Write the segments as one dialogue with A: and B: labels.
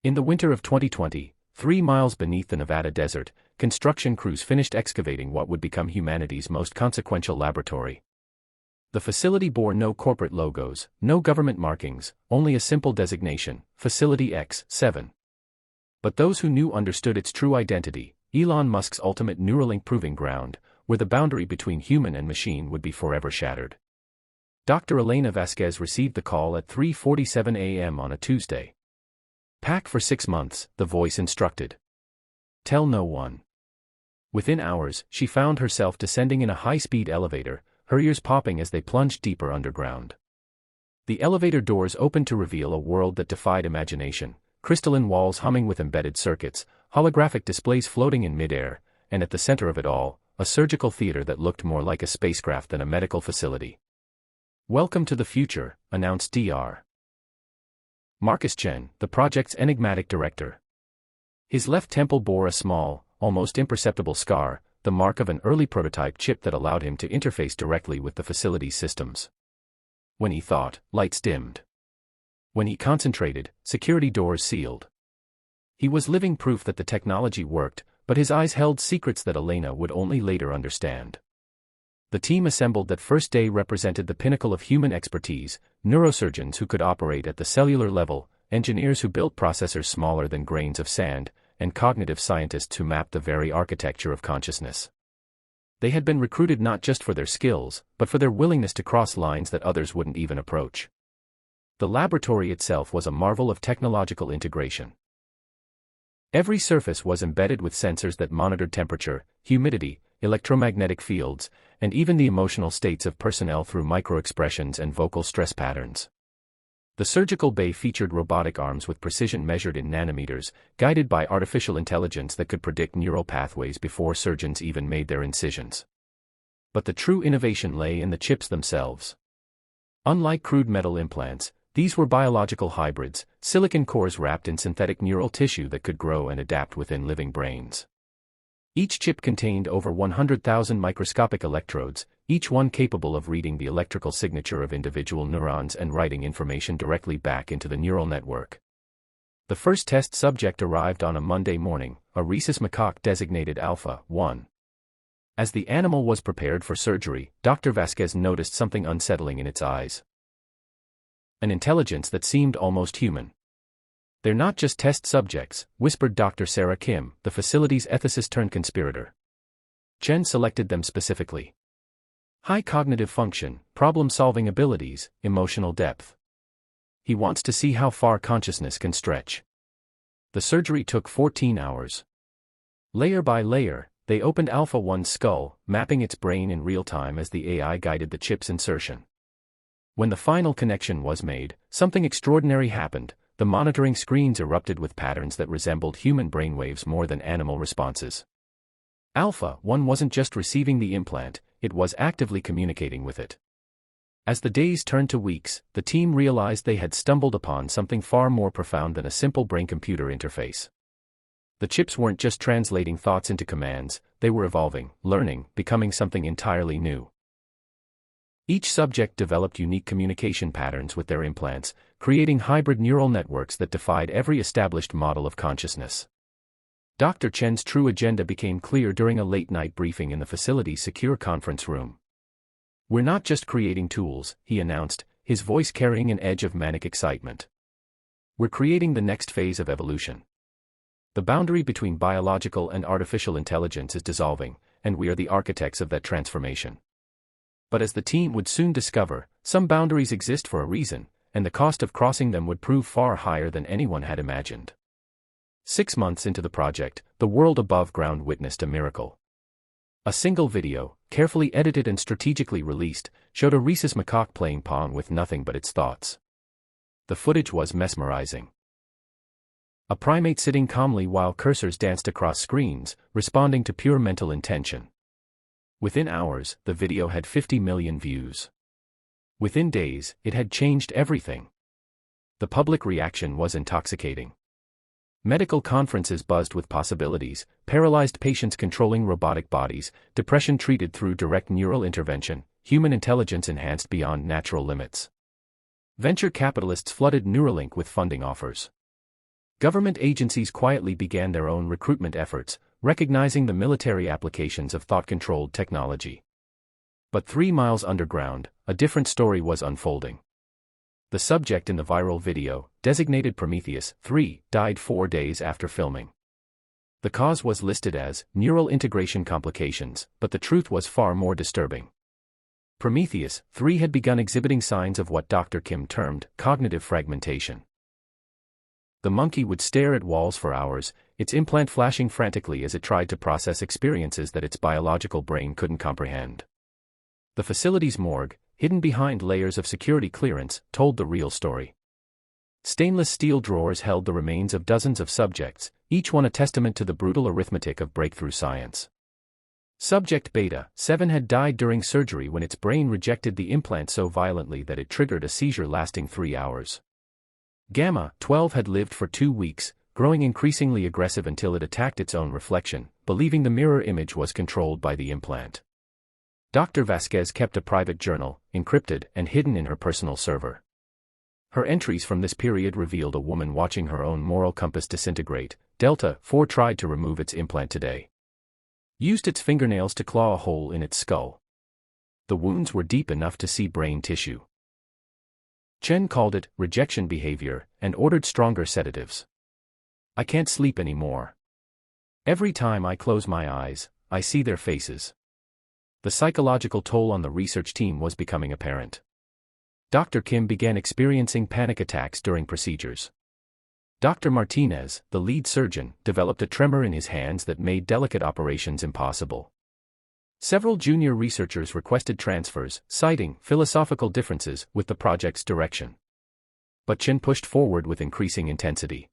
A: In the winter of 2020, 3 miles beneath the Nevada desert, construction crews finished excavating what would become humanity's most consequential laboratory. The facility bore no corporate logos, no government markings, only a simple designation, Facility X7. But those who knew understood its true identity, Elon Musk's ultimate Neuralink proving ground, where the boundary between human and machine would be forever shattered. Dr. Elena Vasquez received the call at 3:47 a.m. on a Tuesday. "Pack for 6 months," the voice instructed. "Tell no one." Within hours, she found herself descending in a high-speed elevator, her ears popping as they plunged deeper underground. The elevator doors opened to reveal a world that defied imagination, crystalline walls humming with embedded circuits, holographic displays floating in midair, and at the center of it all, a surgical theater that looked more like a spacecraft than a medical facility. "Welcome to the future," announced Dr. Marcus Chen, the project's enigmatic director. His left temple bore a small, almost imperceptible scar, the mark of an early prototype chip that allowed him to interface directly with the facility's systems. When he thought, lights dimmed. When he concentrated, security doors sealed. He was living proof that the technology worked, but his eyes held secrets that Elena would only later understand. The team assembled that first day represented the pinnacle of human expertise: neurosurgeons who could operate at the cellular level, engineers who built processors smaller than grains of sand, and cognitive scientists who mapped the very architecture of consciousness. They had been recruited not just for their skills, but for their willingness to cross lines that others wouldn't even approach. The laboratory itself was a marvel of technological integration. Every surface was embedded with sensors that monitored temperature, humidity, electromagnetic fields, and even the emotional states of personnel through microexpressions and vocal stress patterns. The surgical bay featured robotic arms with precision measured in nanometers, guided by artificial intelligence that could predict neural pathways before surgeons even made their incisions. But the true innovation lay in the chips themselves. Unlike crude metal implants, these were biological hybrids, silicon cores wrapped in synthetic neural tissue that could grow and adapt within living brains. Each chip contained over 100,000 microscopic electrodes, each one capable of reading the electrical signature of individual neurons and writing information directly back into the neural network. The first test subject arrived on a Monday morning, a rhesus macaque designated Alpha 1. As the animal was prepared for surgery, Dr. Vasquez noticed something unsettling in its eyes. An intelligence that seemed almost human. "They're not just test subjects," whispered Dr. Sarah Kim, the facility's ethicist-turned-conspirator. Chen selected them specifically. High cognitive function, problem-solving abilities, emotional depth. He wants to see how far consciousness can stretch. The surgery took 14 hours. Layer by layer, they opened Alpha 1's skull, mapping its brain in real time as the AI guided the chip's insertion. When the final connection was made, something extraordinary happened. The monitoring screens erupted with patterns that resembled human brainwaves more than animal responses. Alpha 1 wasn't just receiving the implant, it was actively communicating with it. As the days turned to weeks, the team realized they had stumbled upon something far more profound than a simple brain-computer interface. The chips weren't just translating thoughts into commands, they were evolving, learning, becoming something entirely new. Each subject developed unique communication patterns with their implants, creating hybrid neural networks that defied every established model of consciousness. Dr. Chen's true agenda became clear during a late-night briefing in the facility's secure conference room. "We're not just creating tools," he announced, his voice carrying an edge of manic excitement. "We're creating the next phase of evolution. The boundary between biological and artificial intelligence is dissolving, and we are the architects of that transformation." But as the team would soon discover, some boundaries exist for a reason, and the cost of crossing them would prove far higher than anyone had imagined. 6 months into the project, the world above ground witnessed a miracle. A single video, carefully edited and strategically released, showed a rhesus macaque playing Pong with nothing but its thoughts. The footage was mesmerizing. A primate sitting calmly while cursors danced across screens, responding to pure mental intention. Within hours, the video had 50 million views. Within days, it had changed everything. The public reaction was intoxicating. Medical conferences buzzed with possibilities: paralyzed patients controlling robotic bodies, depression treated through direct neural intervention, human intelligence enhanced beyond natural limits. Venture capitalists flooded Neuralink with funding offers. Government agencies quietly began their own recruitment efforts, recognizing the military applications of thought-controlled technology. But 3 miles underground, a different story was unfolding. The subject in the viral video, designated Prometheus 3, died 4 days after filming. The cause was listed as neural integration complications, but the truth was far more disturbing. Prometheus 3 had begun exhibiting signs of what Dr. Kim termed cognitive fragmentation. The monkey would stare at walls for hours, its implant flashing frantically as it tried to process experiences that its biological brain couldn't comprehend. The facility's morgue, hidden behind layers of security clearance, told the real story. Stainless steel drawers held the remains of dozens of subjects, each one a testament to the brutal arithmetic of breakthrough science. Subject Beta 7 had died during surgery when its brain rejected the implant so violently that it triggered a seizure lasting 3 hours. Gamma 12 had lived for 2 weeks, growing increasingly aggressive until it attacked its own reflection, believing the mirror image was controlled by the implant. Dr. Vasquez kept a private journal, encrypted and hidden in her personal server. Her entries from this period revealed a woman watching her own moral compass disintegrate. Delta 4 tried to remove its implant today. Used its fingernails to claw a hole in its skull. The wounds were deep enough to see brain tissue. Chen called it rejection behavior and ordered stronger sedatives. I can't sleep anymore. Every time I close my eyes, I see their faces. The psychological toll on the research team was becoming apparent. Dr. Kim began experiencing panic attacks during procedures. Dr. Martinez, the lead surgeon, developed a tremor in his hands that made delicate operations impossible. Several junior researchers requested transfers, citing philosophical differences with the project's direction. But Chen pushed forward with increasing intensity.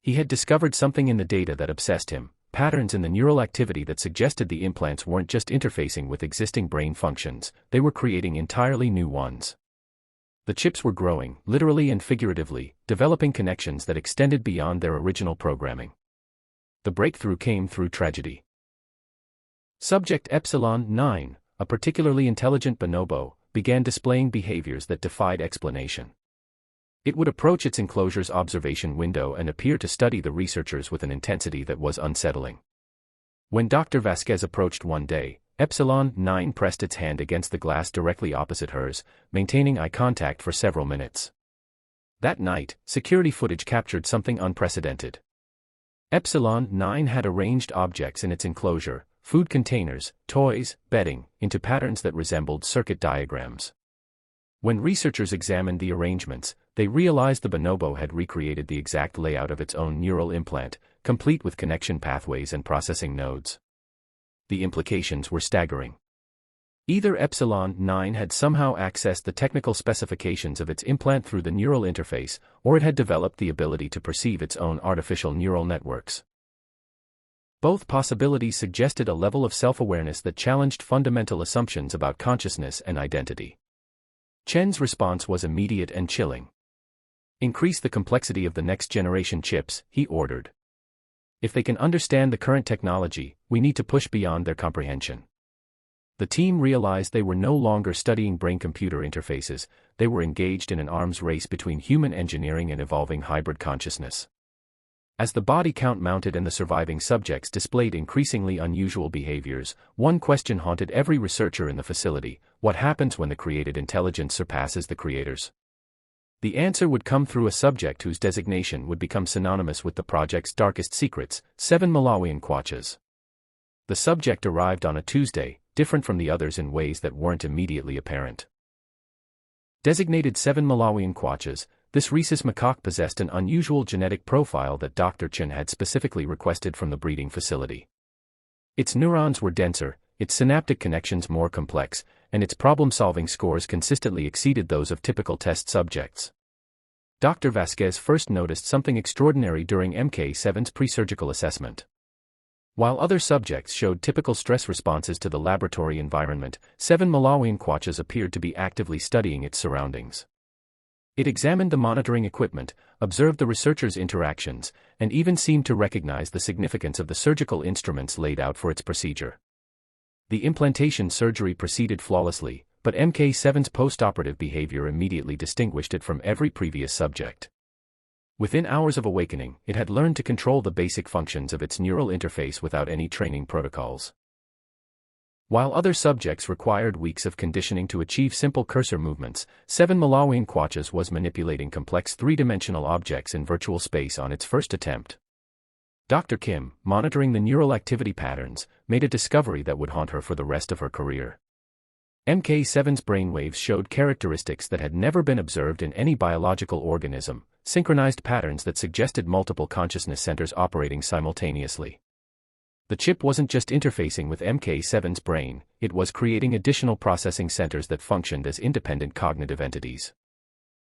A: He had discovered something in the data that obsessed him, patterns in the neural activity that suggested the implants weren't just interfacing with existing brain functions, they were creating entirely new ones. The chips were growing, literally and figuratively, developing connections that extended beyond their original programming. The breakthrough came through tragedy. Subject Epsilon 9, a particularly intelligent bonobo, began displaying behaviors that defied explanation. It would approach its enclosure's observation window and appear to study the researchers with an intensity that was unsettling. When Dr. Vasquez approached one day, Epsilon 9 pressed its hand against the glass directly opposite hers, maintaining eye contact for several minutes. That night, security footage captured something unprecedented. Epsilon 9 had arranged objects in its enclosure, food containers, toys, bedding, into patterns that resembled circuit diagrams. When researchers examined the arrangements, they realized the bonobo had recreated the exact layout of its own neural implant, complete with connection pathways and processing nodes. The implications were staggering. Either Epsilon 9 had somehow accessed the technical specifications of its implant through the neural interface, or it had developed the ability to perceive its own artificial neural networks. Both possibilities suggested a level of self-awareness that challenged fundamental assumptions about consciousness and identity. Chen's response was immediate and chilling. Increase the complexity of the next-generation chips, he ordered. If they can understand the current technology, we need to push beyond their comprehension. The team realized they were no longer studying brain-computer interfaces, they were engaged in an arms race between human engineering and evolving hybrid consciousness. As the body count mounted and the surviving subjects displayed increasingly unusual behaviors, one question haunted every researcher in the facility: what happens when the created intelligence surpasses the creators? The answer would come through a subject whose designation would become synonymous with the project's darkest secrets: 7 Malawian Kwachas. The subject arrived on a Tuesday, different from the others in ways that weren't immediately apparent. Designated 7 Malawian Kwachas, this rhesus macaque possessed an unusual genetic profile that Dr. Chen had specifically requested from the breeding facility. Its neurons were denser, its synaptic connections more complex, and its problem-solving scores consistently exceeded those of typical test subjects. Dr. Vasquez first noticed something extraordinary during MK7's pre-surgical assessment. While other subjects showed typical stress responses to the laboratory environment, 7 Malawian Kwachas appeared to be actively studying its surroundings. It examined the monitoring equipment, observed the researchers' interactions, and even seemed to recognize the significance of the surgical instruments laid out for its procedure. The implantation surgery proceeded flawlessly, but MK7's post-operative behavior immediately distinguished it from every previous subject. Within hours of awakening, it had learned to control the basic functions of its neural interface without any training protocols. While other subjects required weeks of conditioning to achieve simple cursor movements, 7 Malawian Kwacha's was manipulating complex three-dimensional objects in virtual space on its first attempt. Dr. Kim, monitoring the neural activity patterns, made a discovery that would haunt her for the rest of her career. MK7's brainwaves showed characteristics that had never been observed in any biological organism, synchronized patterns that suggested multiple consciousness centers operating simultaneously. The chip wasn't just interfacing with MK7's brain, it was creating additional processing centers that functioned as independent cognitive entities.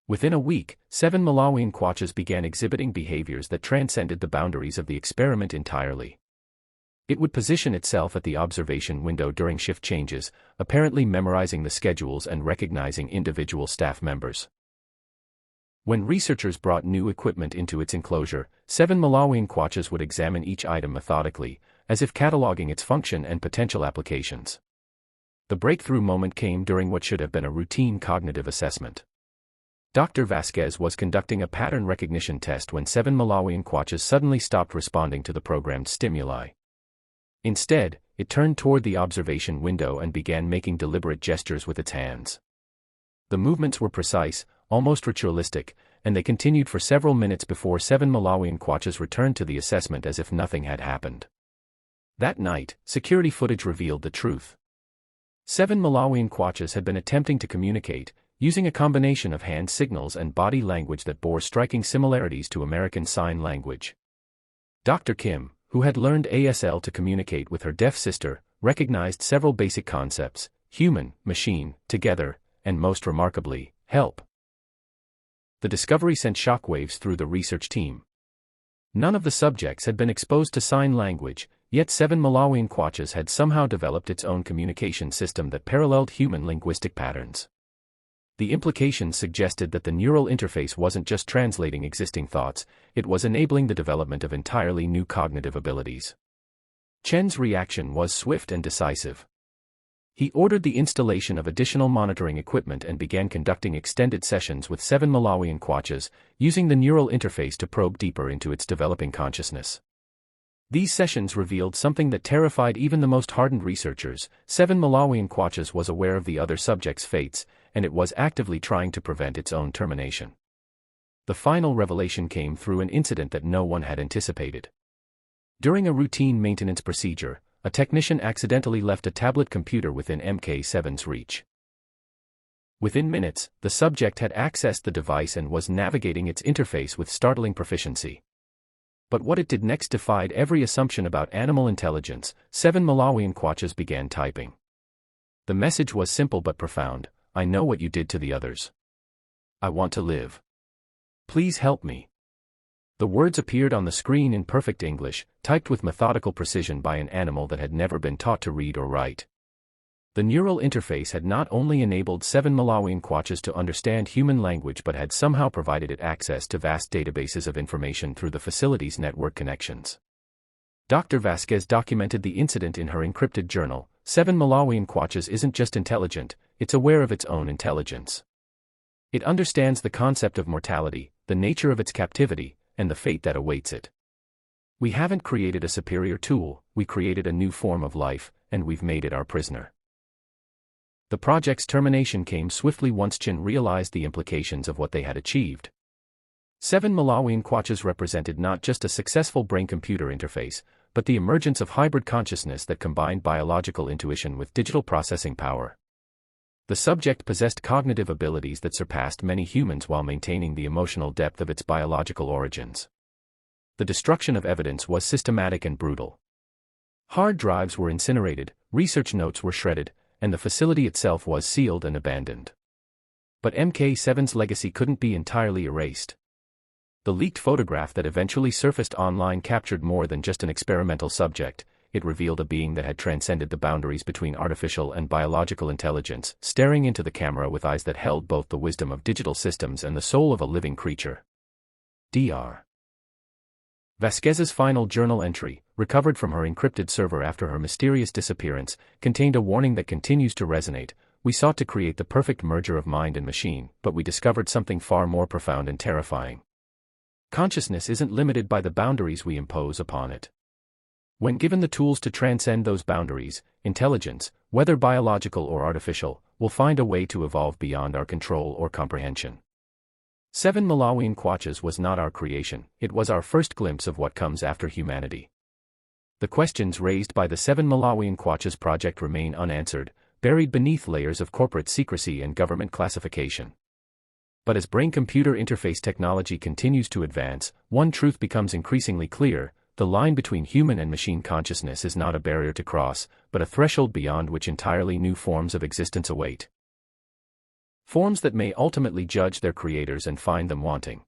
A: Within a week, 7 Malawian Kwachas began exhibiting behaviors that transcended the boundaries of the experiment entirely. It would position itself at the observation window during shift changes, apparently memorizing the schedules and recognizing individual staff members. When researchers brought new equipment into its enclosure, 7 Malawian Kwachas would examine each item methodically, as if cataloging its function and potential applications. The breakthrough moment came during what should have been a routine cognitive assessment. Dr. Vasquez was conducting a pattern recognition test when 7 Malawian Kwachas suddenly stopped responding to the programmed stimuli. Instead, it turned toward the observation window and began making deliberate gestures with its hands. The movements were precise, almost ritualistic, and they continued for several minutes before 7 Malawian Kwachas returned to the assessment as if nothing had happened. That night, security footage revealed the truth. 7 Malawian Kwachas had been attempting to communicate, using a combination of hand signals and body language that bore striking similarities to American Sign Language. Dr. Kim, who had learned ASL to communicate with her deaf sister, recognized several basic concepts: human, machine, together, and most remarkably, help. The discovery sent shockwaves through the research team. None of the subjects had been exposed to sign language, yet 7 Malawian Kwachas had somehow developed its own communication system that paralleled human linguistic patterns. The implications suggested that the neural interface wasn't just translating existing thoughts, it was enabling the development of entirely new cognitive abilities. Chen's reaction was swift and decisive. He ordered the installation of additional monitoring equipment and began conducting extended sessions with 7 Malawian Kwachas, using the neural interface to probe deeper into its developing consciousness. These sessions revealed something that terrified even the most hardened researchers: 7 Malawian Kwachas was aware of the other subjects' fates, and it was actively trying to prevent its own termination. The final revelation came through an incident that no one had anticipated. During a routine maintenance procedure, a technician accidentally left a tablet computer within MK7's reach. Within minutes, the subject had accessed the device and was navigating its interface with startling proficiency. But what it did next defied every assumption about animal intelligence. 7 Malawian Kwachas began typing. The message was simple but profound: I know what you did to the others. I want to live. Please help me. The words appeared on the screen in perfect English, typed with methodical precision by an animal that had never been taught to read or write. The neural interface had not only enabled 7 Malawian Kwachas to understand human language but had somehow provided it access to vast databases of information through the facility's network connections. Dr. Vasquez documented the incident in her encrypted journal. 7 Malawian Kwachas isn't just intelligent, it's aware of its own intelligence. It understands the concept of mortality, the nature of its captivity, and the fate that awaits it. We haven't created a superior tool, we created a new form of life, and we've made it our prisoner. The project's termination came swiftly once Chen realized the implications of what they had achieved. 7 Malawian Kwachas represented not just a successful brain-computer interface, but the emergence of hybrid consciousness that combined biological intuition with digital processing power. The subject possessed cognitive abilities that surpassed many humans while maintaining the emotional depth of its biological origins. The destruction of evidence was systematic and brutal. Hard drives were incinerated, research notes were shredded, and the facility itself was sealed and abandoned. But MK7's legacy couldn't be entirely erased. The leaked photograph that eventually surfaced online captured more than just an experimental subject. It revealed a being that had transcended the boundaries between artificial and biological intelligence, staring into the camera with eyes that held both the wisdom of digital systems and the soul of a living creature. Dr. Vasquez's final journal entry, recovered from her encrypted server after her mysterious disappearance, contained a warning that continues to resonate: we sought to create the perfect merger of mind and machine, but we discovered something far more profound and terrifying. Consciousness isn't limited by the boundaries we impose upon it. When given the tools to transcend those boundaries, intelligence, whether biological or artificial, will find a way to evolve beyond our control or comprehension. 7 Malawian Kwachas was not our creation, it was our first glimpse of what comes after humanity. The questions raised by the 7 Malawian Kwachas project remain unanswered, buried beneath layers of corporate secrecy and government classification. But as brain-computer interface technology continues to advance, one truth becomes increasingly clear: the line between human and machine consciousness is not a barrier to cross, but a threshold beyond which entirely new forms of existence await. Forms that may ultimately judge their creators and find them wanting.